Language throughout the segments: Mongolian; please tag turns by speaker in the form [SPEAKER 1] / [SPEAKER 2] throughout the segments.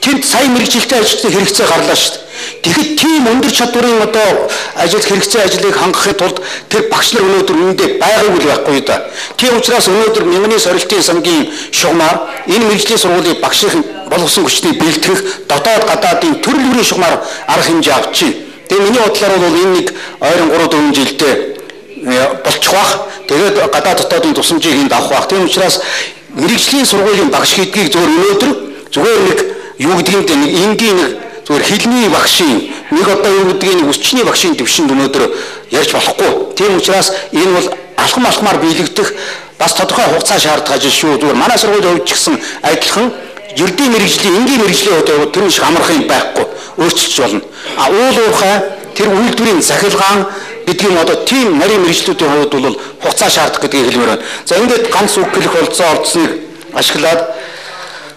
[SPEAKER 1] тэнд сайн мэрэгжилтэй ажилтны хэрэгцээ гарлаа шүү дээ. Тэгэхэд тийм өндөр чадварын одоо ажил хэрэгцээ ажлыг хангахын тулд тэр багш нар өнөөдөр үүндээ байгаагүй байхгүй да. Тийм учраас өнөөдөр Мянганы сорилтын сангийн шугамаар энэ мэрэгжлийн сургуулийн багшийн боловсон хүчний бэлтгэх дотоод гадаадын төрөл бүрийн шугамаар арга хэмжээ авч байна. Тэгээ миний бодлоор бол энэ нэг ойрон 3-4 жилдээ болчих бах. Тэгээд гадаад дотоодын тусламжийг энд авах бах. Тийм учраас мэрэгжлийн сургуулийн багш гэдгийг зүгээр нэг юу гэдгийг нэг энгийн зүгээр хэлний багшийн нэг одоо юу гэдгийг нэг өсчний багшийн төвшөнд өнөөдөр ярьж болохгүй. Тийм учраас энэ бол алхмаар биелэгдэх бас тодорхой хугацаа шаарддаг ажил шүү. Зүгээр манай сургуулийн хувьд ч гэсэн адилхан ердийн мэрэгжлийн энгийн мэрэгжлийн хувьд тэр шиг амархан байхгүй өөрчилж болно. Уулуурхай тэр үйлдвэрийн захилгаан гэдэг нь одоо тийм нарийн мэрэгжлүүдийн хувьд бол хугацаа шаардах гэдгийг хэлмээр байна. За ингээд ганц үг хэлэх болцоо орцсныг ашиглаад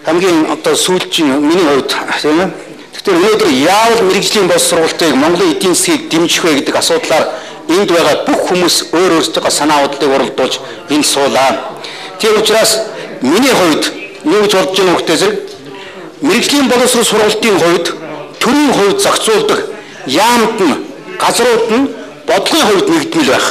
[SPEAKER 1] хамгийн одоо сүүлчийн миний хувьд тийм ээ. Тэгэхээр өнөөдөр яавал мэрэгжлийн бос сургалтыг Монголын эдийн засгийг дэмжих вэ гэдэг асуудлаар энд байгаа бүх хүмүүс өөрсдөө санаа бодлыг уралдуулж энд суулаа. Тийм учраас миний хувьд юу гэж бодож байгаа нөхдөд зэрэг мэрэгжлийн боловсрол сургалтын хувьд төрийн хувьд зохицуулдаг яамд нь газрууд нь бодлогын хувьд нэгдмэл байх.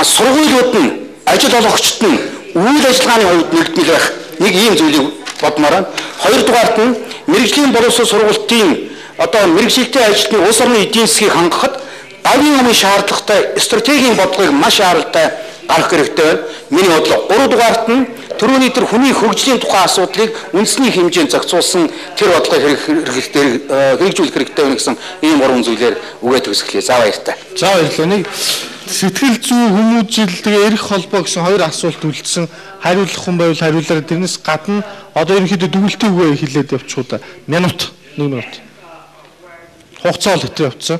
[SPEAKER 1] Сургуулиуд нь ажил олгогчид нь үйл ажиллагааны хувьд нэгдмэл байх. Нэг ийм зүйлийг бодмоор байна. Хоёрдугаарт нь мэрэгжлийн боловсрол сургалтын одоо мэрэгжилтэй ажилтны улс орны эдийн засгийг хангахад давийн өмнө шаардлагатай стратегийн бодлогыг маш аралтай гаргах хэрэгтэй байна. Миний бодлоо. Гуравдугаарт нь түрүүний тэр хүний хөгжлийн тухай асуудлыг үндэсний хэмжээнд зохицуулсан тэр бодлогыг хэрэгжүүлэх хэрэгтэй байна гэсэн ийм гурван зүйлээр үгээ төгсгөлээ. За баяртай.
[SPEAKER 2] За баярлалаа. Нэг сэтгэл зүй хүмүүжил эрх холбоо гэсэн хоёр асуулт үлдсэн. Хариулах хүн байвал хариулаарай. Тэрнээс гадна одоо ерөнхийдөө дүгнэлтийн үгээ хэлээд явчихуу да. Минут. Хугацаа л хэтрээ явцсан.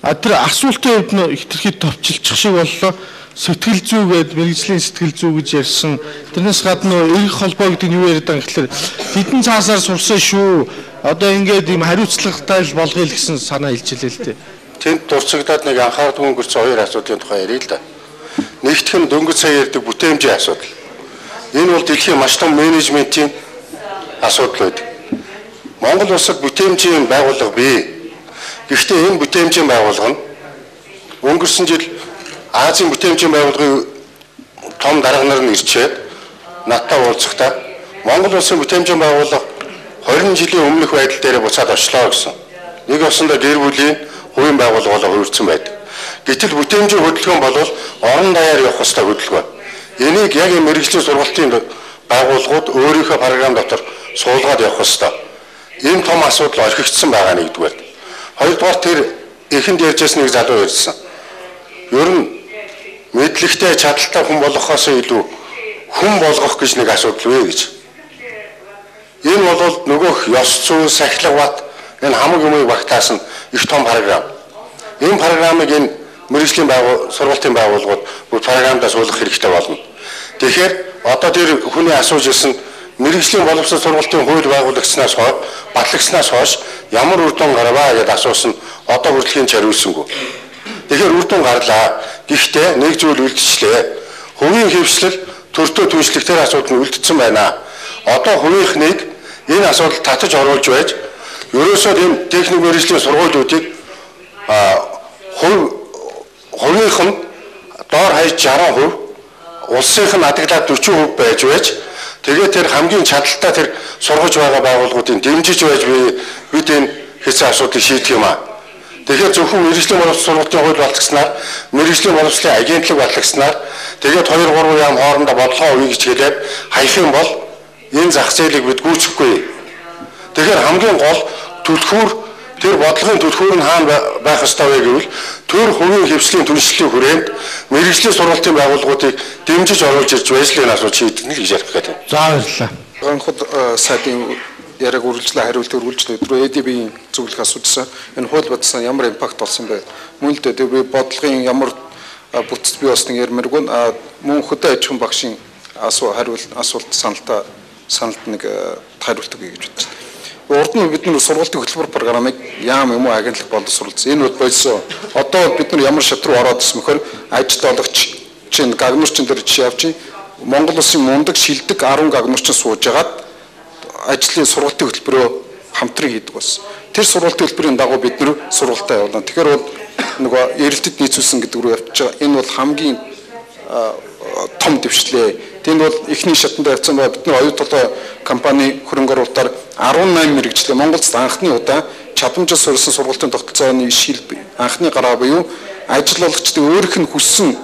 [SPEAKER 2] Тэр асуултын хувьд нь хэтэрхий товчлчих шиг боллоо. Сэтгэл зүй гэдэг мэрэгжлийн сэтгэл зүй гэж ярьсан. Тэрнээс гадна эрх холбоо гэдэг нь юу яриад байгаа гэхээр хэдэн цаасаар сурсан шүү. Одоо ингээд ийм хариуцлагатай л болгоё л гэсэн санаа илжлээ л дээ.
[SPEAKER 3] Тэнд дурцагдаад нэг анхаарал өнгөрсөн хоёр асуудлын тухай ярил л да. Нэгдүгээр нь дөнгөж сая ярьдаг бүтээмжийн асуудал. Энэ бол дэлхийн маш том менежментийн асуудал байдаг. Монгол улсад бүтээмжийн байгууллага бий. Гэхдээ энэ бүтээмжийн байгууллага нь өнгөрсөн жил Азийн бүтээмжийн байгууллагын том дарга нар нь ирчээд надтай уулзахдаа Монгол улсын бүтээмжийн байгууллага 20 жилийн өмнөх байдал дээр буцаад очлоо гэсэн. Нэг усандаа гэр бүлийн хувийн байгууллага хувирсан байдаг. Гэтэл бүтээмжийн хөдөлгөөн бол орон даяар явах ёстой хөдөлгөөн. Энийг яг энэ мэрэгжлийн сургалтын байгууллагууд өөрийнхөө програм дотор суулгаад явах ёстой. Энэ том асуудал орхигдсан байгаа нэгдүгээр. Хоёрдугаар тэр эхэнд ярьжсэн нэг залуу ярьсан. Ер нь мэдлэгтэй чадaltaй хүн болгохоос илүү хүн болгох гэж нэг асуудал вэ гэж. Энэ бол нөгөөх ёс зүй, сахилга бат энэ хамаг юмыг багтаасан их том програм. Энэ програмыг энэ мэрэгжлийн сургалтын байгууллагууд бүр програмдаа суулгах хэрэгтэй болно. Тэгэхээр одоо тэр хүний асууж ирсэн мэрэгжлийн боловсрол сургалтын хууль байгуулагчнаас хойш батлагчнаас хойш ямар үр дүн гарваа гэдээ асуусан одоо хүртэлхийн хариулсангүй. Тэгэхээр үр дүн гарлаа. Гэхдээ нэг зүйл үлдчихлээ. Хувийн хэвшлэл төртөө түншлэгтэр асуудал нь үлдсэн байна. Одоо хувийнхнийг энэ асуудал татаж оруулж байж ерөөсөө энэ техник мэргэжлийн сургуулиудыг хувийнх нь доор хаяж 60%, улсынх нь адагдлаад 40% байж тэгээд тэр хамгийн чадaltaй тэр сургаж байгаа байгууллагуудын дэмжиж байж бид энэ хэсэг асуудлыг шийдэх юм аа. Тэгэхээр зөвхөн мэрэгжлийн боловсрол сургалтын хууль батлагснаар мэрэгжлийн боловсролын агентлаг батлагснаар тэгээд 2-3 яам хоорондоо бодлогоо үе гэж хэлээд хаях юм бол энэ зах зээлийг бид гүйцэхгүй. Тэгэхээр хамгийн гол түлхүүр тэр бодлогын түлхүүр нь хаана байх ёстой вэ гэвэл төр хувийн хэвшлийн түншлэлийн хүрээнд мэрэгжлийн сургалтын байгууллагуудыг дэмжиж оруулж ирж байжлын асуулт шийдэх гэж ярих гэдэг.
[SPEAKER 2] За баярлалаа.
[SPEAKER 4] Анхуд сайдын яриг үргэлжлэн хариулт өргүүлж өдрөө ЭДБ-ийн зөвлөх асуусан. Энэ хууль бодсон ямар импакт болсон бэ? Мөн л дээ би бодлогын ямар бүтц бий болсныг ярмааргүй мөн хөдөө аж ахуйн багшийн асуулт саналд нэг хариулт өгье гэж бодсон. Урд нь бид нар сургалтын хөтөлбөр програмыг яам юм уу агентлаг боловсруулсан. Энэ бол болсон. Одоо бид нар ямар шат руу ороод ирсэн бөхөр ажил олгогч чинь гагнуурчин дээр жишээ авчих. Монгол улсын мундаг шилдэг 10 гагнуурчин сууж агаад ажлын сургалтын хөтөлбөрөө хамтран хийдэг болсон. Тэр сургалтын хөтөлбөрийн дагуу бид нэр сургалтаа явуулна. Тэгэхээр бол нөгөө эрэлтэд нийцүүлсэн гэдэг рүү явж байгаа. Энэ бол хамгийн том дэвшлээ. Тэнд бол эхний шатанд явсан ба бидний оюу толгой компани хөрөнгө оруулалтаар 18 мэрэгчлээ Монголд анхны удаа чадамжаас суурилсан сургалтын тогтолцооны ишгэл анхны гараа буюу ажил олгочдын өөрийнх нь хүссэн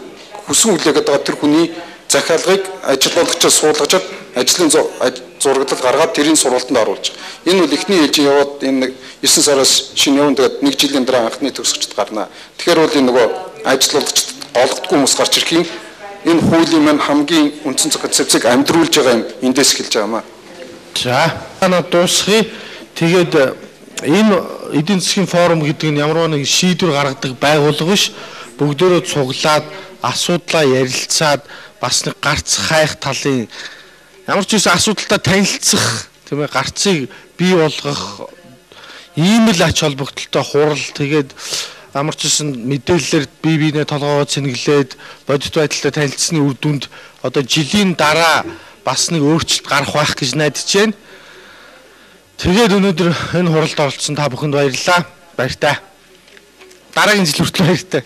[SPEAKER 4] үлээгээд байгаа тэр хүний захиалгыг ажил олгочоос суулгачаад ажлын зураглал гаргаад тэрийн сургалтанд оруулж байгаа. Энэ бол эхний ээлжийн яваад энэ 9 сараас шинэ явна тэгээд 1 жилийн дараа анхны төгсөгчд гарна. Тэгэхээр бол энэ нөгөө ажил олгочд олгодгүй хүмүүс гарч ирэх юм. Энэ хуулийн маань хамгийн үндсэн зохиол зэвсэг амьдруулж байгаа юм эндээс эхэлж байгаамаа.
[SPEAKER 2] За дуусхий. Тэгээд энэ эдийн засгийн форум гэдэг нь ямар нэг шийдвэр гаргадаг байгууллага биш. Бүгдөө цуглаад асуудлаа ярилцаад бас нэг гарц хайх талын ямар ч үсэн асуудалтай танилцах тийм ээ гарцыг бий болгох ийм л ач холбогдолтой хурал тэгээд ямар ч үсэн мэдээлэлээр бие биенээ толгоогоо цэнгэлээд бодит байдалтай танилцсны үр дүнд одоо жилийн дараа бас нэг өөрчлөлт гарах байх гэж найдаж байна. Тэгээд өнөөдөр энэ хуралд оролцсон та бүхэнд баярлалаа. Баяртай. Дараагийн жил хүртэл баяртай.